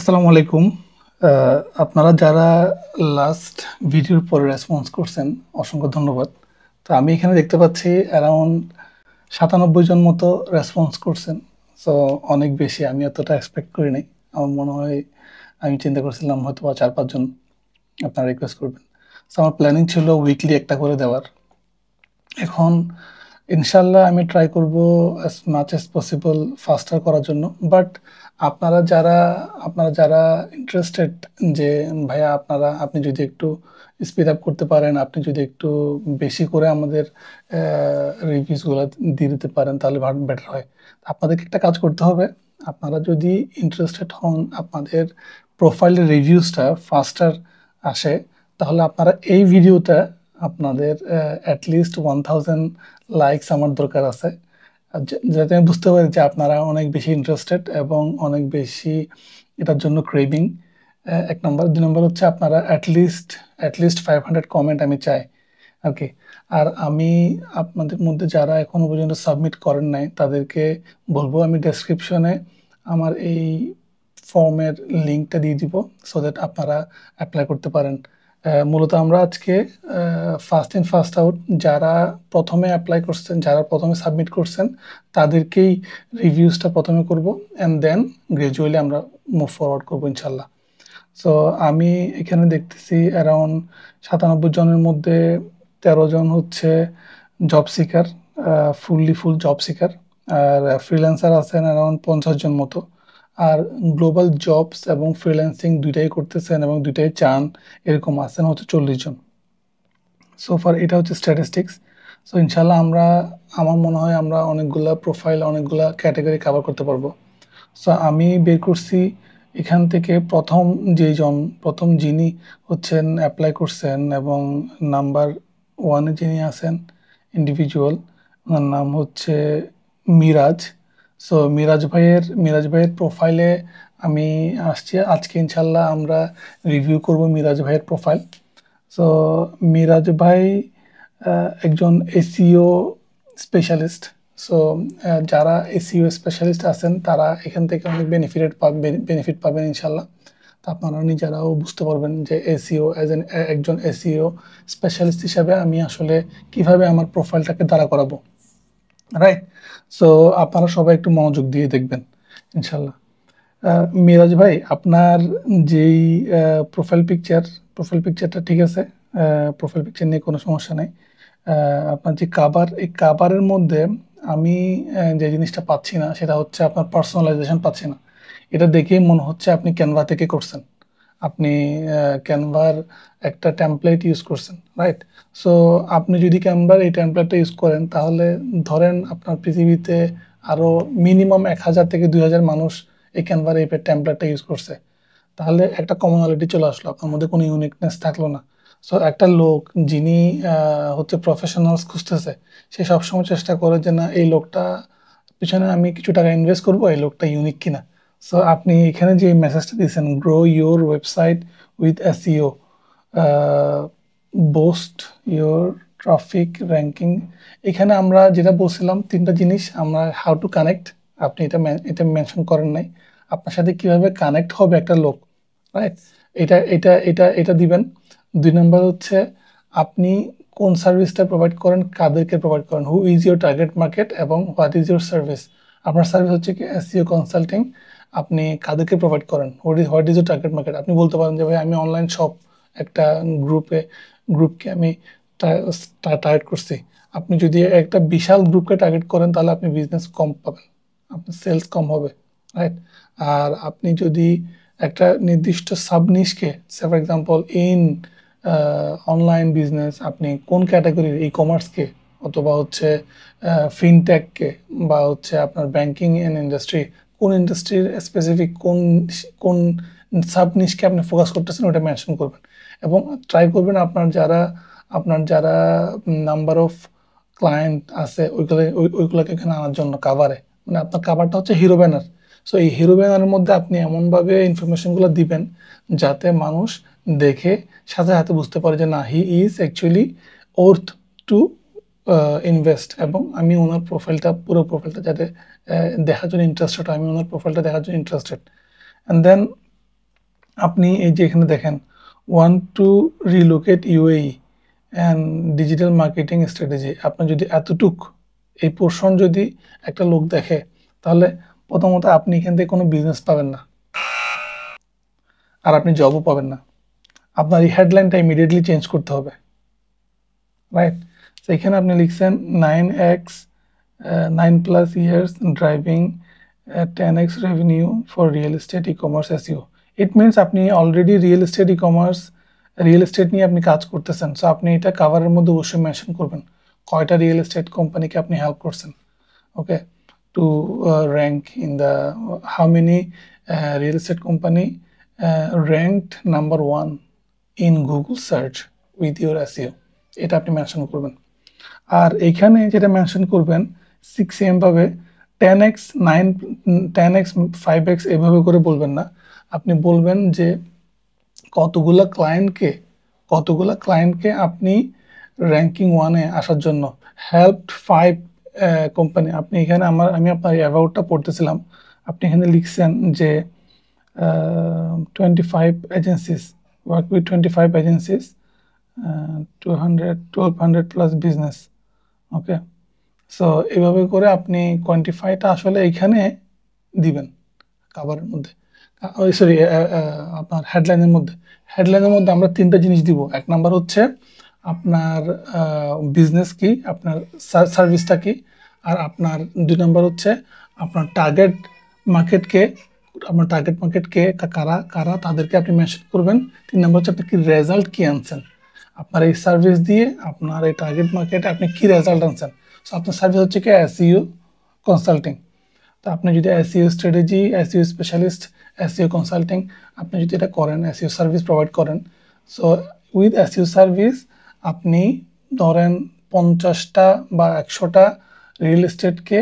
আসসালামু আলাইকুম। আপনারা যারা লাস্ট ভিডিওর পরে রেসপন্স করছেন, অসংখ্য ধন্যবাদ। তো আমি এখানে দেখতে পাচ্ছি অ্যারাউন্ড 97 জন মতো রেসপন্স করছেন। সো অনেক বেশি, আমি এতটা এক্সপেক্ট করি নাই। আমার মনে হয় আমি চিন্তা করছিলাম হয়তো বা 4-5 জন আপনারা রিকোয়েস্ট করবেন। সো আমার প্ল্যানিং ছিল উইকলি একটা করে দেওয়ার। এখন ইনশাল্লাহ আমি ট্রাই করব as much as possible ফাস্টার করার জন্য। বাট আপনারা যারা ইন্টারেস্টেড যে ভাইয়া আপনি যদি একটু স্পিড আপ করতে পারেন, আপনি যদি একটু বেশি করে আমাদের রিভিউসগুলো দিয়ে দিতে পারেন তাহলে বেটার হয়। আপনাদেরকে একটা কাজ করতে হবে। আপনারা যদি ইন্টারেস্টেড হন আপনাদের প্রোফাইলের রিভিউসটা ফাস্টার আসে, তাহলে আপনারা এই ভিডিওটা আপনাদের অ্যাটলিস্ট 1000 লাইকস আমার দরকার আছে, যাতে আমি বুঝতে পারি যে আপনারা অনেক বেশি ইন্টারেস্টেড এবং অনেক বেশি এটার জন্য ক্রেভিং। এক নম্বর। 2 নম্বর হচ্ছে আপনারা অ্যাটলিস্ট 500 কমেন্ট আমি চাই আর কি। আর আমি আপনাদের মধ্যে যারা এখনো পর্যন্ত সাবমিট করেন নাই তাদেরকে বলবো, আমি ডেসক্রিপশনে আমার এই ফর্মের লিঙ্কটা দিয়ে দিব, সো দ্যাট আপনারা অ্যাপ্লাই করতে পারেন। মূলত আমরা আজকে ফার্স্ট ইন ফার্স্ট আউট যারা প্রথমে অ্যাপ্লাই করছেন, যারা প্রথমে সাবমিট করছেন তাদেরকেই রিভিউসটা প্রথমে করব, অ্যান্ড দেন গ্রাজুয়ালি আমরা মুভ ফরওয়ার্ড করবো ইনশাল্লাহ। সো আমি এখানে দেখতেছি অ্যারাউন্ড 97 জনের মধ্যে 13 জন হচ্ছে জব সিকার, ফুল জব সিকার। আর ফ্রিল্যান্সার আছেন অ্যারাউন্ড 50 জন মতো। আর গ্লোবাল জবস এবং ফ্রিল্যান্সিং দুইটাই করতেছেন এবং দুইটাই চান এরকম আছেন হচ্ছে 40 জন। সো ফার এটা হচ্ছে স্ট্যাটিস্টিক্স। সো ইনশাল্লাহ আমার মনে হয় আমরা অনেকগুলা প্রোফাইল, অনেকগুলা ক্যাটাগরি কভার করতে পারবো। সো আমি বের করছি এখান থেকে প্রথম যিনি হচ্ছেন অ্যাপ্লাই করছেন এবং নাম্বার 1-এ যিনি আছেন ইন্ডিভিজুয়াল, ওনার নাম হচ্ছে মিরাজ। সো মিরাজ ভাইয়ের প্রোফাইলে আমি আসছি আজকে। ইনশাল্লাহ আমরা রিভিউ করব মিরাজ ভাইয়ের প্রোফাইল। সো মিরাজ ভাই একজন এসইও স্পেশালিস্ট। সো যারা এসইও স্পেশালিস্ট আছেন তারা এখান থেকে অনেক বেনিফিট পাবেন ইনশাল্লাহ। তো আপনারা নিজেরাও বুঝতে পারবেন যে এসইও একজন এসইও স্পেশালিস্ট হিসাবে আমি আসলে কিভাবে আমার প্রোফাইলটাকে দাঁড়া করাবো, রাইট? সো আপনারা সবাই একটু মনোযোগ দিয়ে দেখবেন ইনশাল্লাহ। মিরাজ ভাই, আপনার যেই প্রোফাইল পিকচারটা ঠিক আছে, প্রোফাইল পিকচার নিয়ে কোনো সমস্যা নেই। আপনার যে এই কাভারের মধ্যে আমি যে জিনিসটা পাচ্ছি না সেটা হচ্ছে আপনার পার্সোনালাইজেশন পাচ্ছি না। এটা দেখেই মনে হচ্ছে আপনি ক্যানভা থেকে করছেন, আপনি ক্যানভার একটা টেমপ্লেট ইউজ করছেন, রাইট? সো আপনি যদি ক্যানভার এই টেমপ্লেটটা ইউজ করেন তাহলে ধরেন আপনার পৃথিবীতে আরও মিনিমাম 1000 থেকে 2000 মানুষ এই ক্যানভার এই টেমপ্লেটটা ইউজ করছে, তাহলে একটা কমনালিটি চলে আসলো, আপনার মধ্যে কোনো ইউনিকনেস থাকলো না। সো একটা লোক যিনি হচ্ছে প্রফেশনালস খুঁজতেছে, সে সবসময় চেষ্টা করে যে না, এই লোকটা পিছনে আমি কিছু টাকা ইনভেস্ট করবো, এই লোকটা ইউনিক কিনা। সো আপনি এখানে যে মেসেজটা দিয়েছেন, grow your website with SEO, boost your traffic ranking, এখানে আমরা যেটা বলছিলাম 3টা জিনিস, আমরা হাউ টু কানেক্ট, আপনি এটা মেনশন করেন নাই। আপনার সাথে কিভাবে কানেক্ট হবে একটা লোক, রাইট? এটা এটা এটা এটা দিবেন। 2 নম্বর হচ্ছে আপনি কোন সার্ভিসটা প্রোভাইড করেন, কাদেরকে প্রোভাইড করেন, who is your target market এবং হোয়াট ইজ ইউর সার্ভিস। আপনার সার্ভিস হচ্ছে কি এসইও কনসাল্টিং, আপনি কাদেরকে প্রোভাইড করেন, what is your target market. আপনি বলতে পারেন যে ভাই আমি অনলাইন শপ একটা গ্রুপকে আমি টার্গেট করছি। আপনি যদি একটা বিশাল গ্রুপকে টার্গেট করেন তাহলে আপনি বিজনেস কম পাবেন, আপনার সেলস কম হবে, রাইট? আর আপনি যদি একটা নির্দিষ্ট সাবনিশকে, for example in online business, আপনি কোন ক্যাটাগরির, ই কমার্সকে অথবা হচ্ছে ফিনটেককে বা হচ্ছে আপনার ব্যাংকিং অ্যান্ড ইন্ডাস্ট্রি, কোন ইন্ডাস্ট্রির স্পেসিফিক কোন সাবনিশকে আপনি ফোকাস করতেছেন ওটা মেনশন করবেন। এবং ট্রাই করবেন আপনার যারা নাম্বার অফ ক্লায়েন্ট আছে ওইগুলোকে এখানে আনার জন্য কাভারে, মানে আপনার কাভারটা হচ্ছে হিরো ব্যানার। সো এই হিরো ব্যানারের মধ্যে আপনি এমনভাবে ইনফরমেশনগুলো দিবেন যাতে মানুষ দেখে সাথে সাথে বুঝতে পারে যে না, he is actually worth to invest. এবং আমি ওনার পুরো প্রোফাইলটা যাতে দেখার জন্য ইন্টারেস্টেড, আমি ওনার প্রোফাইলটা দেখার জন্য ইন্টারেস্টেড। অ্যান্ড দেন আপনি এই যে এখানে দেখেন want to relocate UAE and digital marketing strategy, আপনি যদি এতটুক এই পোর্শন যদি একটা লোক দেখে, তাহলে প্রথমত আপনি এখান থেকে কোনো বিজনেস পাবেন না, আর আপনি জবও পাবেন না। আপনার এই হেডলাইনটা ইমিডিয়েটলি চেঞ্জ করতে হবে, রাইট? তো এখানে আপনি লিখছেন 9x 9+ years driving 10x revenue for real estate e-commerce SEO. It means আপনি অলরেডি রিয়েল এস্টেট নিয়ে আপনি কাজ করতেছেন। সো আপনি এটা কাভারের মধ্যে অবশ্যই মেনশন করবেন কয়টা রিয়েল এস্টেট কোম্পানিকে আপনি হেল্প করছেন, okay, to rank in the how many real estate company ranked number 1 in Google search with your SEO, এটা আপনি মেনশন করবেন। আর এইখানে যেটা মেনশন করবেন 6am ভাবে 10x 10x 5x এভাবে করে বলবেন না, আপনি বলবেন যে কতগুলা ক্লায়েন্টকে আপনি র্যাঙ্কিং 1-এ আসার জন্য হেল্পড 5 কোম্পানি। আপনি এখানে আমি আপনার অ্যাবাউটটা পড়তেছিলাম, আপনি এখানে লিখছেন যে 25 agencies, work with 25 agencies, 1200+ business, okay. So এইভাবে করে আপনি কোয়ান্টিফাইটা আসলে এইখানে দিবেন কাভারের মধ্যে, সরি আপনার হেডলাইনের মধ্যে আমরা 3টা জিনিস দিব। এক নাম্বার হচ্ছে আপনার বিজনেস কি, আপনার সার্ভিসটা কি, আর আপনার 2 নাম্বার হচ্ছে আপনার টার্গেট মার্কেটকে, কারা তাদেরকে আপনি মেনশন করবেন। 3 নাম্বার হচ্ছে আপনি কি রেজাল্ট কি আনছেন, আপনার এই সার্ভিস দিয়ে আপনার এই টার্গেট মার্কেটে আপনি কি রেজাল্ট আনছেন। সো আপনার সার্ভিস হচ্ছে কি SEO কনসাল্টিং। তো আপনি যদি SEO strategy, SEO specialist, SEO consulting আপনি যদি এটা করেন, SEO সার্ভিস প্রোভাইড করেন, সো উইথ SEO সার্ভিস আপনি ধরেন 50টা বা 100টা রিয়েল এস্টেটকে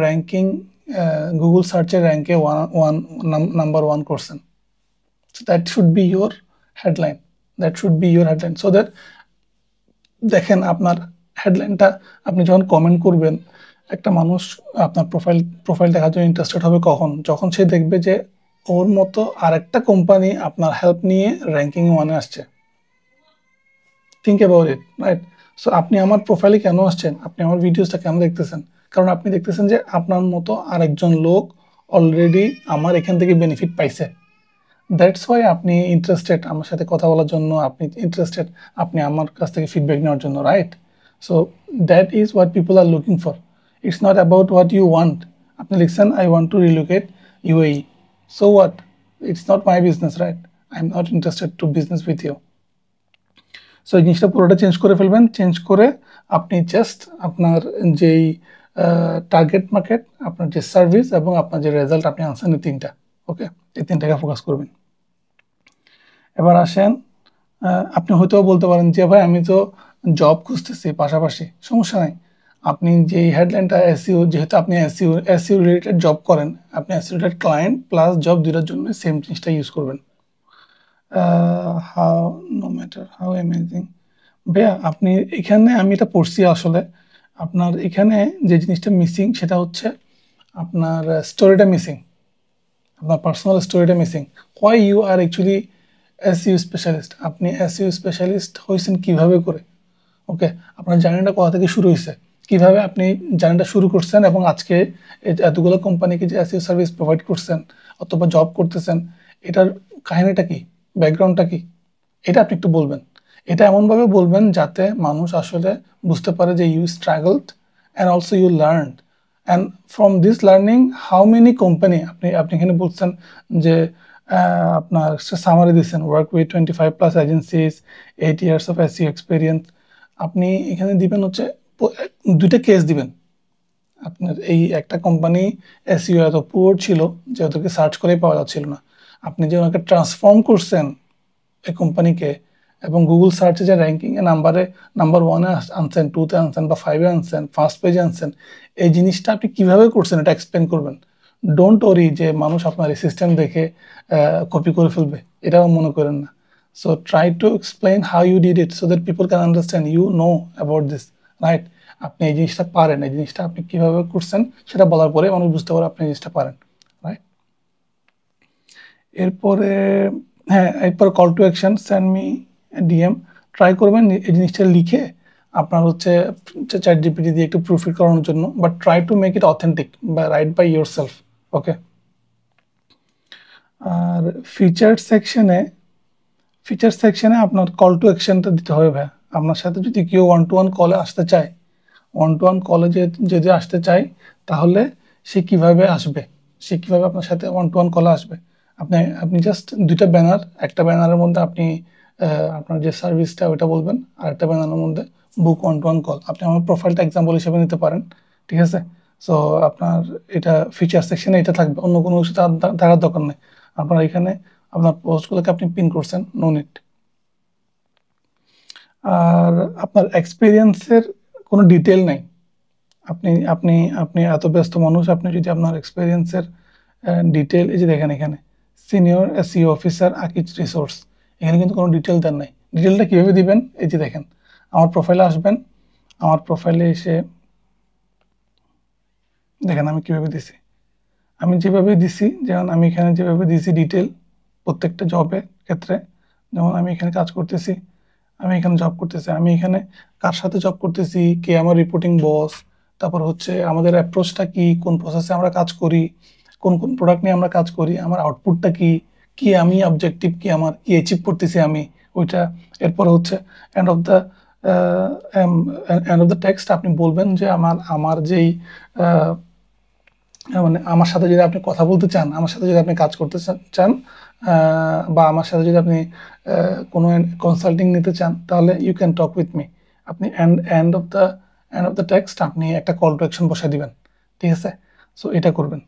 র্যাঙ্কিং গুগল সার্চের র্যাঙ্কে নাম্বার 1 করছেন। So that should be your headline, so that দেখেন আপনার হেডলাইনটা আপনি যখন কমেন্ট করবেন, একটা মানুষ আপনার প্রোফাইল দেখার জন্য ইন্টারেস্টেড হবে কখন, যখন সে দেখবে যে ওর মতো আরেকটা কোম্পানি আপনার হেল্প নিয়ে র্যাঙ্কিং 1-এ আসছে। Think about it, right? So আপনি আমার প্রোফাইলে কেন আসছেন, আপনি আমার ভিডিওসটা কেন দেখতেছেন? কারণ আপনি দেখতেছেন যে আপনার মতো আরেকজন লোক অলরেডি আমার এখান থেকে বেনিফিট পাইছে। দ্যাটস ওয়াই আপনি ইন্টারেস্টেড আমার সাথে কথা বলার জন্য, আপনি আমার কাছ থেকে ফিডব্যাক নেওয়ার জন্য, right? So that is what people are looking for. It's not about what you want. আপনি লিখছেন I want to relocate UAE, so what, it's not my business, right? I am not interested to business with you. So এই জিনিসটা পুরোটা change করে ফেলবেন। Change করে আপনি just আপনার যেই টার্গেট মার্কেট, আপনার যে সার্ভিস এবং আপনার যে রেজাল্ট আপনি আনছেন, এই 3টা, ওকে, এই 3টাকে ফোকাস করবেন। এবার আসেন, আপনি হয়তো বলতে পারেন যে ভাই আমি তো জব খুঁজতেছি পাশাপাশি, সমস্যা নাই। আপনি যে হেডলাইনটা SEO, যেহেতু আপনি SEO রিলেটেড জব করেন, আপনি SEO related client plus job দুটার জন্য সেম জিনিসটা ইউজ করবেন। How no matter how amazing, ভাইয়া আপনি এখানে, আমি এটা পড়ছি আসলে, আপনার এখানে যে জিনিসটা মিসিং সেটা হচ্ছে আপনার স্টোরিটা মিসিং, আপনার পার্সোনাল স্টোরিটা missing. Why you are actually SEO specialist, আপনি SEO স্পেশালিস্ট হয়েছেন কিভাবে করে, ওকে, আপনার জার্নিটা কোথা থেকে শুরু হয়েছে, কিভাবে আপনি জার্নিটা শুরু করছেন, এবং আজকে এতগুলো কোম্পানিকে যে SEO সার্ভিস প্রোভাইড করছেন অথবা জব করতেছেন, এটার কাহিনীটা কি, ব্যাকগ্রাউন্ডটা কি, এটা আপনি একটু বলবেন। এটা এমনভাবে বলবেন যাতে মানুষ আসলে বুঝতে পারে যে you struggled and also you learned, and from this learning how many company, আপনি এখানে বলছেন যে আপনার সামারি দিচ্ছেন work with 25+ agencies, 8 years of SEO experience. আপনি এখানে দিবেন হচ্ছে 2টা কেস দিবেন। আপনার এই একটা কোম্পানি SEO এত পুয়ার ছিল যে ওদেরকে সার্চ করেই পাওয়া যাচ্ছিল না, আপনি যে ওনাকে ট্রান্সফর্ম করছেন এই কোম্পানিকে, এবং গুগল সার্চে যে র্যাঙ্কিংয়ে নাম্বার 1-এ আনছেন, 2-তে আনছেন বা 5-এ আনছেন, ফার্স্ট পেজে আনছেন, এই জিনিসটা আপনি কিভাবে করছেন এটা এক্সপ্লেন করবেন। ডোন্ট ওরি যে মানুষ আপনার এই সিস্টেম দেখে কপি করে ফেলবে, এটাও মনে করেন না। So try to explain how you did it so that people can understand you know about this, right? আপনি এই জিনিসটা পারেন, এই জিনিসটা আপনি কিভাবে করছেন সেটা বলার পরে মানুষ বুঝতে পারে আপনি এই জিনিসটা পারেন, রাইট? এরপরে হ্যাঁ, এরপর call to action, send me DM, try করবেন এই জিনিসটা লিখে আপনার হচ্ছে চ্যাট জিপিটি দিয়ে একটু প্রুফ করানোর জন্য, but try to make it authentic বা write by yourself. Okay. আর ফিচার সেকশনে আপনার কল টু অ্যাকশনটা দিতে হবে ভাইয়া। আপনার সাথে যদি কেউ ওয়ান টু ওয়ান কলে আসতে চায়, ওয়ান টু ওয়ান কলে যদি আসতে চায়, তাহলে সে কিভাবে আসবে, সে কিভাবে আপনার সাথে ওয়ান টু ওয়ান কলে আসবে। আপনি জাস্ট দুইটা ব্যানার, একটা ব্যানারের মধ্যে আপনি আপনার যে সার্ভিসটা ওইটা বলবেন, আর একটা ব্যানারের মধ্যে book one to one call. আপনি আমার প্রোফাইলটা এক্সাম্পল হিসেবে নিতে পারেন, ঠিক আছে। সো আপনার এটা ফিচার সেকশনে এটা থাকবে, অন্য কোনো কিছু থাকার দরকার নেই। আপনার এখানে আপনার পোস্টগুলোকে আপনি পিন করছেন, নো নিড। আর আপনার এক্সপিরিয়েন্সের কোনো ডিটেল নেই। আপনি আপনি আপনি এত ব্যস্ত মানুষ, আপনি যদি আপনার এক্সপিরিয়েন্সের ডিটেল, এই যে দেখেন এখানে senior SEO officer Akij resource, এখানে কিন্তু কোনো ডিটেল দেন নাই। ডিটেলটা কীভাবে দিবেন, এই যে দেখেন আমার প্রোফাইলে আসবেন, আমার প্রোফাইলে এসে দেখেন আমি কীভাবে দিছি। আমি যেভাবে দিছি, যেমন আমি এখানে যেভাবে দিছি ডিটেল প্রত্যেকটা জবের ক্ষেত্রে, যেমন আমি এখানে কাজ করতেছি, আমি এখানে জব করতেছি, আমি এখানে কার সাথে জব করতেছি, কে আমার রিপোর্টিং বস, তারপর হচ্ছে আমাদের অ্যাপ্রোচটা কি, কোন প্রসেসে আমরা কাজ করি, কোন কোন প্রোডাক্ট নিয়ে আমরা কাজ করি, আমার আউটপুটটা কি, কি আমি অবজেক্টিভ, কি আমার কি অ্যাচিভ করতেছি আমি ওইটা। এরপর হচ্ছে এন্ড অফ দ্য টেক্সট আপনি বলবেন যে আমার যেই মানে আমার সাথে যদি আপনি কথা বলতে চান, আমার সাথে যদি আপনি কাজ করতে চান, বা আমার সাথে যদি আপনি কোনো কনসাল্টিং নিতে চান, তাহলে you can talk with me. আপনি এন্ড অফ দ্য টেক্সট আপনি একটা কল টু অ্যাকশন বসাই দিবেন, ঠিক আছে। সো এটা করবেন,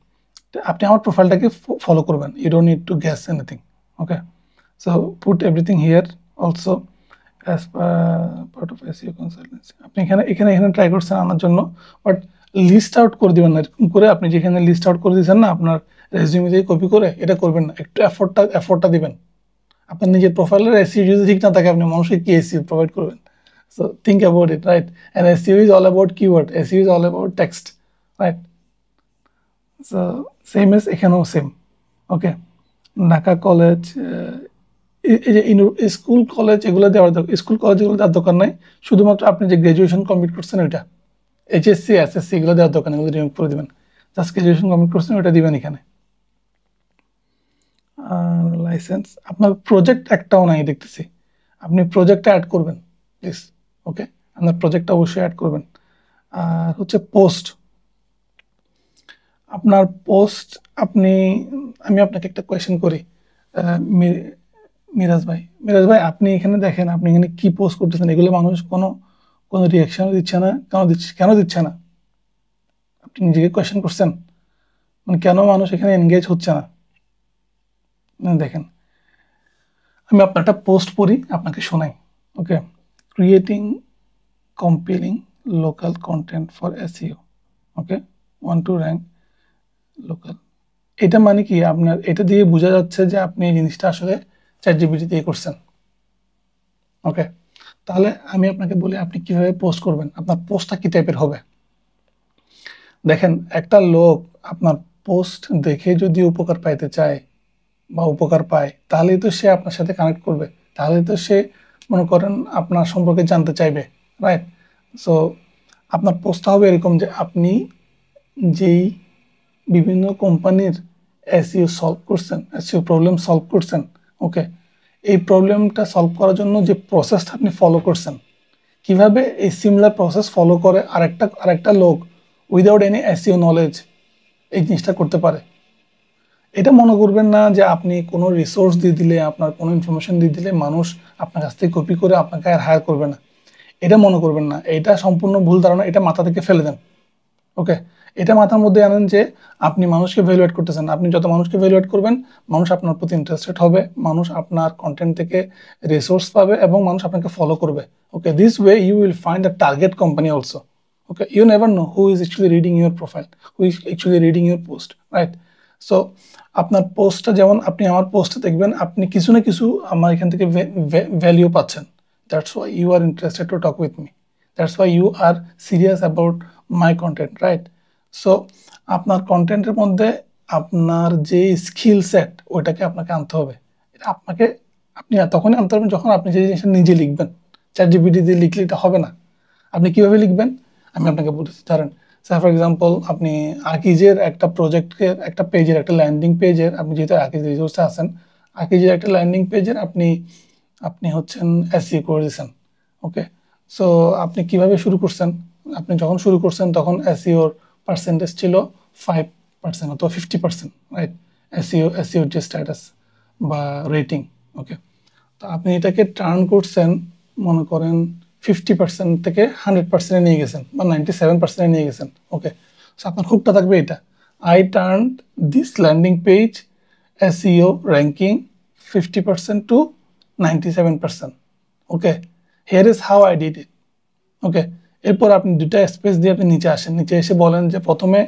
আপনি আমার প্রোফাইলটাকে ফলো করবেন, you don't need to guess anything. Okay, so put everything here also as part of SEO consultancy. আপনি এখানে এখানে এখানে ট্রাই করছেন আনার জন্য, বাট লিস্ট আউট করে দিবেন না। এরকম করে আপনি যেখানে লিস্ট আউট করে দিয়েছেন না আপনার রেজিউমে দিয়ে কপি করে, এটা করবেন না। একটু এফোর্টটা দিবেন। আপনার নিজের প্রোফাইলের এসইও যদি ঠিক না থাকে, আপনি মানুষকে কি এসইও প্রোভাইড করবেন? So think about it, right? And SEO is all about keyword, SEO is all about text, right? So same S এখানেও সেম। ওকে, ঢাকা কলেজ, এই যে স্কুল কলেজ এগুলো দেওয়ার দরকার, স্কুল কলেজ এগুলো দেওয়ার দরকার নাই। শুধুমাত্র আপনি যে গ্রাজুয়েশন কমপ্লিট করছেন ওইটা, এইচএসসি এসএসসি এগুলো দেওয়ার দরকার নেই, এগুলো রিমুভ করে দেবেন। জাস্ট গ্রাজুয়েশন কমপ্লিট করছেন ওইটা দিবেন এখানে। আর লাইসেন্স, আপনার প্রজেক্ট একটাও নাই দেখতেছি, আপনি প্রজেক্টটা অ্যাড করবেন প্লিজ। ওকে, আপনার প্রজেক্টটা অবশ্যই অ্যাড করবেন। আর হচ্ছে পোস্ট, আপনার পোস্ট আপনি, আমি আপনাকে একটা কোয়েশ্চেন করি, মিরাজ ভাই আপনি এখানে দেখেন, আপনি এখানে কি পোস্ট করতেছেন, এগুলো মানুষ কোনো কোনো রিয়াকশন দিচ্ছে না, কেন দিচ্ছে না? আপনি নিজেকে কোয়েশ্চেন করছেন, মানে কেন মানুষ এখানে এনগেজ হচ্ছে না? দেখেন আমি আপনার একটা পোস্ট পড়ি, আপনাকে শোনাই। Okay, creating compiling local content for SEO. Okay, want to rank local. এটা মানে কি, আপনার এটা দিয়ে বোঝা যাচ্ছে যে আপনি এই জিনিসটা আসলে চ্যাট জিপিটি দিয়ে করছেন। ওকে, তাহলে আমি আপনাকে বলি আপনি কিভাবে পোস্ট করবেন, আপনার পোস্টটা কি টাইপের হবে। দেখেন একটা লোক আপনার পোস্ট দেখে যদি উপকার পাইতে চায় বা উপকার পায়, তাহলেই তো সে আপনার সাথে কানেক্ট করবে, তাহলেই তো সে মনে করেন আপনার সম্পর্কে জানতে চাইবে, রাইট? সো আপনার পোস্টটা হবে এরকম যে আপনি যেই বিভিন্ন কোম্পানির এসইও সলভ করছেন, এসইও প্রবলেম সলভ করছেন, ওকে, এই প্রবলেমটা সলভ করার জন্য যে প্রসেসটা আপনি ফলো করছেন, কিভাবে এই সিমিলার প্রসেস ফলো করে আরেকটা লোক উইদাউট এনি এসইও নলেজ এই জিনিসটা করতে পারে। এটা মনে করবেন না যে আপনি কোনো রিসোর্স দিয়ে দিলে, আপনার কোনো ইনফরমেশন দিয়ে দিলে মানুষ আপনার কাছ থেকে কপি করে আপনাকে আর হায়ার করবে না, এটা মনে করবেন না। এটা সম্পূর্ণ ভুল ধারণা, এটা মাথা থেকে ফেলে দেন। ওকে, এটা মাথার মধ্যে আনেন যে আপনি মানুষকে ভ্যালুয়েট করতেছেন। আপনি যত মানুষকে ভ্যালুয়েট করবেন, মানুষ আপনার প্রতি ইন্টারেস্টেড হবে, মানুষ আপনার কন্টেন্ট থেকে রিসোর্স পাবে এবং মানুষ আপনাকে ফলো করবে। Okay, this way you will find a target company also. Okay, you never know who is actually reading your profile, who is actually reading your post, right? So আপনার পোস্টটা, যেমন আপনি আমার পোস্টে দেখবেন আপনি কিছু না কিছু আমার এখান থেকে ভ্যালিউ পাচ্ছেন। That's why you are interested to talk with me, that's why you are serious about my content, right? So আপনার কন্টেন্টের মধ্যে আপনার যে স্কিল সেট ওইটাকে আপনাকে আনতে হবে। আপনাকে আপনি তখনই আনতে পারবেন যখন আপনি যে জিনিসটা নিজে লিখবেন। ChatGPT দিয়ে লিখলে এটা হবে না। আপনি কিভাবে লিখবেন আমি আপনাকে বলতেছি। ধরেন ফর এক্সাম্পল আপনি আকিজের একটা প্রজেক্টের একটা পেজের একটা ল্যান্ডিং পেজের, আপনি যেহেতু আকিজ রিসোর্সে আছেন, আকিজের একটা ল্যান্ডিং পেজের আপনি আপনি হচ্ছেন এসইও করে দিয়েছেন। ওকে, সো আপনি কিভাবে শুরু করছেন? আপনি যখন শুরু করছেন তখন এসইওর পার্সেন্টেজ ছিল 5% অথবা 50%, রাইট? এসইওর যে স্ট্যাটাস বা রেটিং। ওকে, তো আপনি এটাকে টার্ন করছেন, মনে করেন 50% থেকে 100% নিয়ে গেছেন বা 97% নিয়ে গেছেন। ওকে, সো আপনার হুকটা থাকবে এটা, I turn this landing page SEO ranking 50% to 97%। Okay, here is how I did it. Okay, এরপর আপনি দুটা স্পেস দিয়ে আপনি নিচে আসেন, নিচে এসে বলেন যে প্রথমে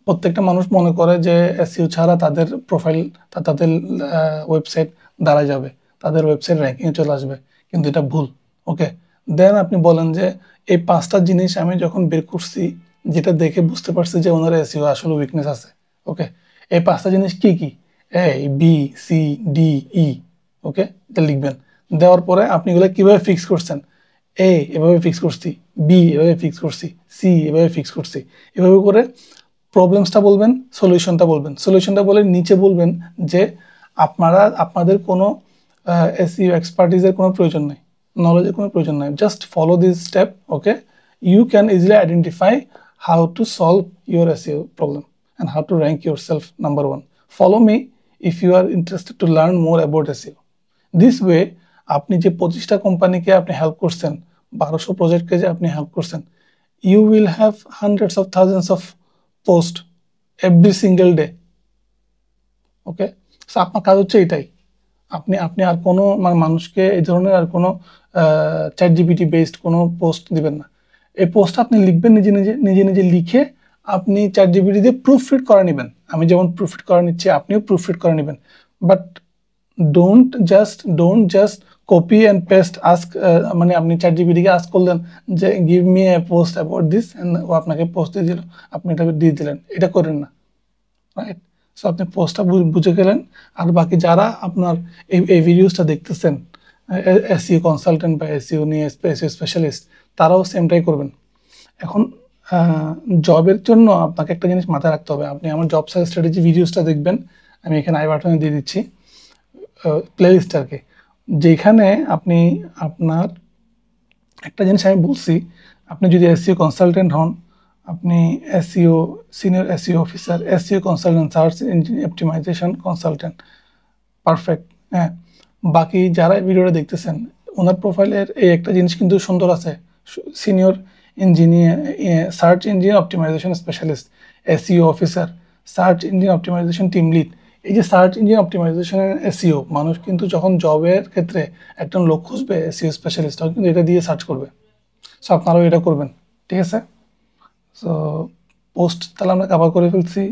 প্রত্যেকটা মানুষ মনে করে যে এসইও ছাড়া তাদের প্রোফাইল তাদের ওয়েবসাইট দাঁড়ায় যাবে, তাদের ওয়েবসাইট র্যাঙ্কিংয়ে চলে আসবে, কিন্তু এটা ভুল। ওকে, দেন আপনি বলেন যে এই 5টা জিনিস আমি যখন বের করছি, যেটা দেখে বুঝতে পারছি যে ওনার এসইও আসলে উইকনেস আছে। ওকে, এই 5টা জিনিস কি কি? এ, বি, সি, ডি, ই। ওকে, এটা লিখবেন। দেওয়ার পরে আপনি এগুলো কিভাবে ফিক্স করছেন? এ এভাবে ফিক্স করছি, বি এভাবে ফিক্স করছি, সি এভাবে ফিক্স করছি। এভাবে করে প্রবলেমসটা বলবেন, সলিউশনটা বলবেন। সলিউশনটা বলে নিচে বলবেন যে আপনাদের কোনো এসইও এক্সপার্টিসের কোনো প্রয়োজন নেই, নলেজের কোনো প্রয়োজন নাই, just follow this step. Okay, you can easily identify how to solve your SEO problem and how to rank yourself number 1. Follow me if you are interested to learn more about SEO. This way আপনি যে 25টা কোম্পানিকে আপনি help করছেন, 1200 প্রজেক্টকে যে আপনি help করছেন, you will have hundreds of thousands of posts every single day. Okay, so আপনার কাজ হচ্ছে এটাই। আপনি আপনি আর কোনো মানুষকে এই ধরনের আর কোনো ChatGPT বেসড কোনো পোস্ট দিবেন না। এই পোস্টটা আপনি লিখবেন নিজে নিজে নিজে নিজে লিখে আপনি ChatGPT দিয়ে প্রুফ রিড করে নেবেন। আমি যেমন প্রুফ রিড করে নিচ্ছি, আপনিও প্রুফ রিড করে নেবেন। But don't just copy and paste ask, মানে আপনি ChatGPT-কে আস্ক করলেন যে give me a post about this, and ও আপনাকে পোস্ট দিয়ে দিল, আপনি এটা দিয়ে দিলেন। এটা করেন না, রাইট? সো আপনি পোস্টটা বুঝে গেলেন। আর বাকি যারা আপনার এই ভিডিওসটা দেখতেছেন, এসইও কনসালটেন্ট বা এসইও নিয়ে এসইও স্পেশালিস্ট, তারাও সেমটাই করবেন। এখন জবের জন্য আপনাকে একটা জিনিস মাথায় রাখতে হবে। আপনি আমার জব সার্চ স্ট্র্যাটেজি ভিডিওসটা দেখবেন, আমি এখানে আই বাটনে দিয়ে দিচ্ছি প্লেলিস্ট আর কি, যেখানে আপনি আপনার একটা জিনিস আমি বলছি, আপনি যদি এসইও কনসালটেন্ট হন, আপনি SEO senior SEO officer, SEO consultant, search engine optimization consultant, perfect. হ্যাঁ, বাকি যারা ভিডিওটা দেখতেছেন ওনার প্রোফাইলের এই একটা জিনিস কিন্তু সুন্দর আছে, senior engineer, search engine optimization specialist, SEO officer, search engine optimization team lead. এই যে সার্চ ইঞ্জিন অপটিমাইজেশনের এসইও, মানুষ কিন্তু যখন জবের ক্ষেত্রে একজন লোক খুঁজবে এসইও স্পেশালিস্ট, তখন কিন্তু এটা দিয়ে সার্চ করবে। সো আপনারাও এটা করবেন, ঠিক আছে? সো পোস্ট তাহলে আমরা কভার করে ফেলছি,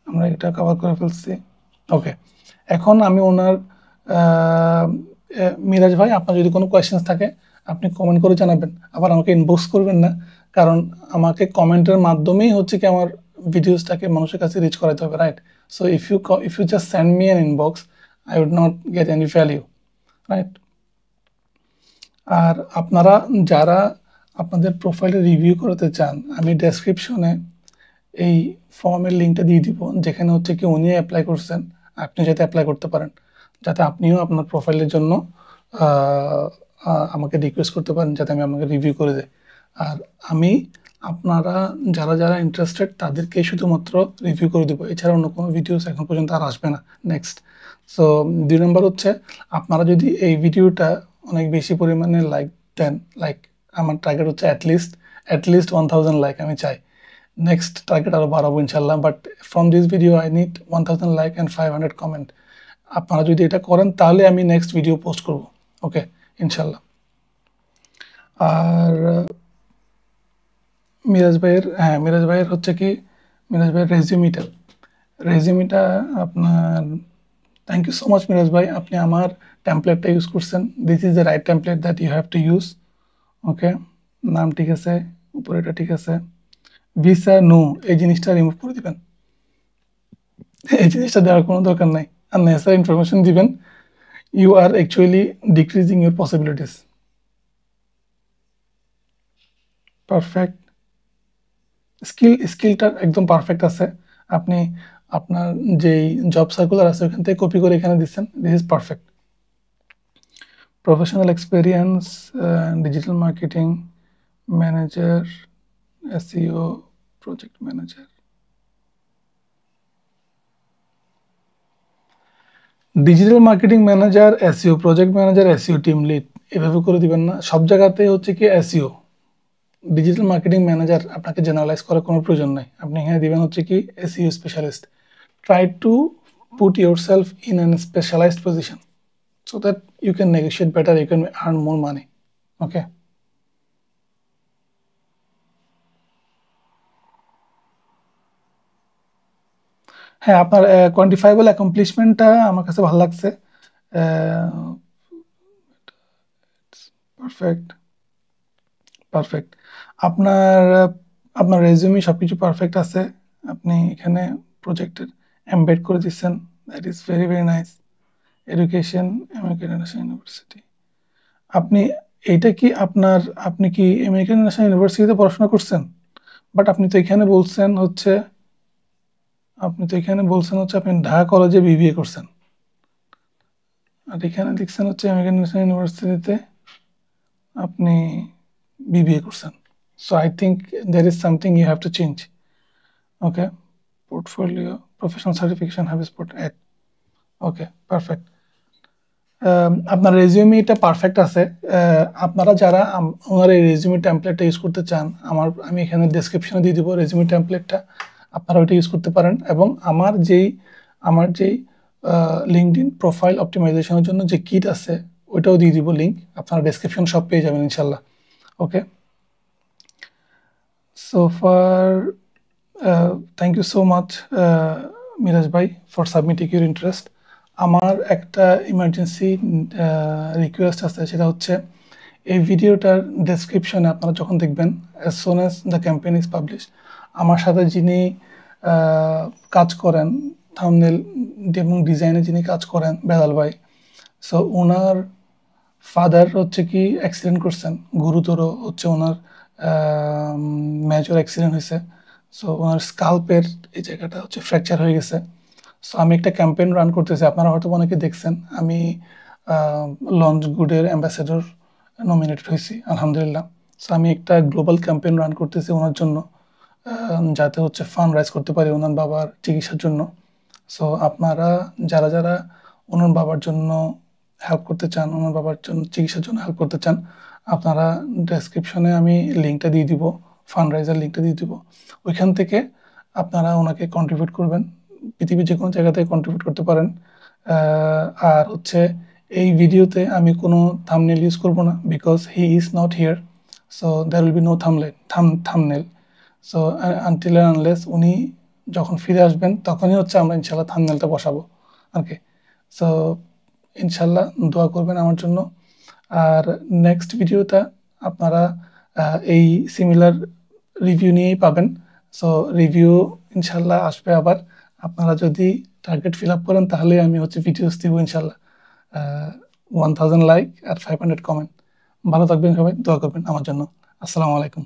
আমরা এটা কভার করে ফেলছি। ওকে, এখন আমি ওনার মিরাজ ভাই, আপনার যদি কোনো কোয়েশ্চেন্স থাকে আপনি কমেন্ট করে জানাবেন। আবার আমাকে ইনবক্স করবেন না, কারণ আমাকে কমেন্টের মাধ্যমেই হচ্ছে কি আমার ভিডিওসটাকে মানুষের কাছে রিচ করাতে হবে, right? So if you just send me an inbox, I would not get any value, right? আর আপনারা যারা আপনাদের প্রোফাইলে রিভিউ করতে চান, আমি ডেসক্রিপশনে এই ফর্মের লিঙ্কটা দিয়ে দিব, যেখানে হচ্ছে কি উনি অ্যাপ্লাই করছেন, আপনি যাতে অ্যাপ্লাই করতে পারেন, যাতে আপনিও আপনার প্রোফাইলের জন্য আমাকে রিকোয়েস্ট করতে পারেন যাতে আমি আপনাকে রিভিউ করে দিই। আর আমি আপনারা যারা যারা ইন্টারেস্টেড তাদেরকেই শুধুমাত্র রিভিউ করে দেবো, এছাড়া অন্য কোনো ভিডিওস এখন পর্যন্ত আর আসবে না নেক্সট। সো 2 নম্বর হচ্ছে, আপনারা যদি এই ভিডিওটা অনেক বেশি পরিমাণে লাইক দেন, লাইক আমার টার্গেট হচ্ছে অ্যাটলিস্ট 1000 লাইক আমি চাই। নেক্সট টার্গেট আরও বাড়াবো ইনশাল্লাহ, but from this video I need 1000 like and 500 comment. আপনারা যদি এটা করেন তাহলে আমি নেক্সট ভিডিও পোস্ট করব, ওকে, ইনশাল্লাহ। আর মিরাজ ভাইয়ের হচ্ছে কি, মিরাজ ভাইয়ের রেজিউমিটা আপনার, thank you so much Miraj ভাই, আপনি আমার টেমপ্লেটটা ইউজ করছেন। This is the right template that you have to use. Okay, নাম ঠিক আছে, উপরে এটা ঠিক আছে, ভিসা নো এই জিনিসটা রিমুভ করে দিবেন, এই জিনিসটা দেওয়ার কোনো দরকার নাই। আর নেসার ইনফরমেশন দিবেন, you are actually decreasing your possibilities. Perfect, স্কিলটা একদম পারফেক্ট আছে। আপনি আপনার যেই জব সার্কুলার আছে ওখান থেকে কপি করে এখানে দিচ্ছেন, this is perfect. Professional experience, digital marketing manager, SEO, project manager. Digital marketing manager, SEO, project manager, SEO team lead, এভাবে করে দিবেন না। সব জায়গাতে হচ্ছে কি এসইও, ডিজিটাল মার্কেটিং ম্যানেজার আপনাকে জেনারেলাইজ করার কোনো প্রয়োজন নাই। আপনি এখানে দিবেন হচ্ছে কি SEO specialist. Try to put yourself in a specialized position so that you can negotiate better, you can earn more money. Okay. হ্যাঁ, আপনার কোয়ান্টিফাইবল অ্যাকমপ্লিশমেন্টটা আমার কাছে ভালো লাগছে। Perfect, perfect. আপনার আপনার রেজিউমি সবকিছু পারফেক্ট আছে। আপনি এখানে প্রজেক্টের এমবেড করে দিচ্ছেন, that is very very nice. Education, American national university. আপনি এইটা কি আপনার, আপনি কি আমেরিকান ন্যাশনাল ইউনিভার্সিটিতে পড়াশোনা করছেন? বাট আপনি তো এখানে বলছেন হচ্ছে, আপনি ঢাকা কলেজে বিবিএ করছেন, আর এখানে লিখছেন হচ্ছে আমেরিকান ন্যাশনাল ইউনিভার্সিটিতে আপনি বিবিএ করছেন। So I think there is something you have to change. Okay, portfolio, professional certification have spot at. Okay, perfect. আপনার রেজিউমিটা পারফেক্ট আছে। আপনারা যারা ওনার এই রেজিউমি টেমপ্লেটটা ইউজ করতে চান, আমি এখানে ডেসক্রিপশনে দিয়ে দিব রেজিউমি টেমপ্লেটটা, আপনারা ওইটা ইউজ করতে পারেন। এবং আমার যেই লিঙ্কডইন প্রোফাইল অপটিমাইজেশনের জন্য যে কিট আছে ওইটাও দিয়ে দিব লিঙ্ক, আপনারা ডেসক্রিপশন সব পেয়ে যাবেন ইনশাল্লাহ। Okay, so far thank you so much Miraj ভাই ফর সাবমিটিং ইউর ইন্টারেস্ট। আমার একটা ইমার্জেন্সি রিকোয়েস্ট আছে, সেটা হচ্ছে এই ভিডিওটার ডেসক্রিপশনে আপনারা যখন দেখবেন, as soon as the campaign is publish, আমার সাথে যিনি কাজ করেন থাম্বনেল এবং ডিজাইনে যিনি কাজ করেন বেলাল ভাই, সো ওনার ফাদার হচ্ছে কি অ্যাক্সিডেন্ট করছেন, গুরুতর হচ্ছে ওনার মেজর অ্যাক্সিডেন্ট হয়েছে। সো ওনার স্কাল্পের এই জায়গাটা হচ্ছে ফ্র্যাকচার হয়ে গেছে। সো আমি একটা ক্যাম্পেইন রান করতেছি, আপনারা হয়তো অনেকে দেখছেন, আমি লঞ্চ গুডের অ্যাম্বাসেডর নমিনেটেড হয়েছি আলহামদুলিল্লাহ। সো আমি একটা গ্লোবাল ক্যাম্পেইন রান করতেছি ওনার জন্য, যাতে হচ্ছে ফান্ড রাইজ করতে পারি ওনার বাবার চিকিৎসার জন্য। সো আপনারা যারা যারা ওনার বাবার জন্য হেল্প করতে চান, ওনার বাবার জন্য চিকিৎসার জন্য হেল্প করতে চান, আপনারা ডেসক্রিপশনে আমি লিঙ্কটা দিয়ে দিব, ফান্ড রাইজার লিঙ্কটা দিয়ে দিব, ওইখান থেকে আপনারা ওনাকে কন্ট্রিবিউট করবেন। পৃথিবীর যে কোনো জায়গা থেকে কন্ট্রিবিউট করতে পারেন। আর হচ্ছে এই ভিডিওতে আমি কোনো থাম্বনেল ইউজ করব না, because he is not here, so there will be no thumbnail. So until and unless উনি যখন ফিরে আসবেন তখনই হচ্ছে আমরা ইনশাল্লাহ থাম্বনেলটা বসাবো আর কি। সো ইনশাল্লাহ দোয়া করবেন আমার জন্য। আর নেক্সট ভিডিওটা আপনারা এই সিমিলার রিভিউ নিয়েই পাবেন। সো রিভিউ ইনশাল্লাহ আসবে আবার। আপনারা যদি টার্গেট ফিল আপ করেন তাহলে আমি হচ্ছে ভিডিওস দিব ইনশাল্লাহ। 1000 লাইক আর 500 কমেন্ট। ভালো থাকবেন সবাই, দোয়া করবেন আমার জন্য। আসসালামু আলাইকুম।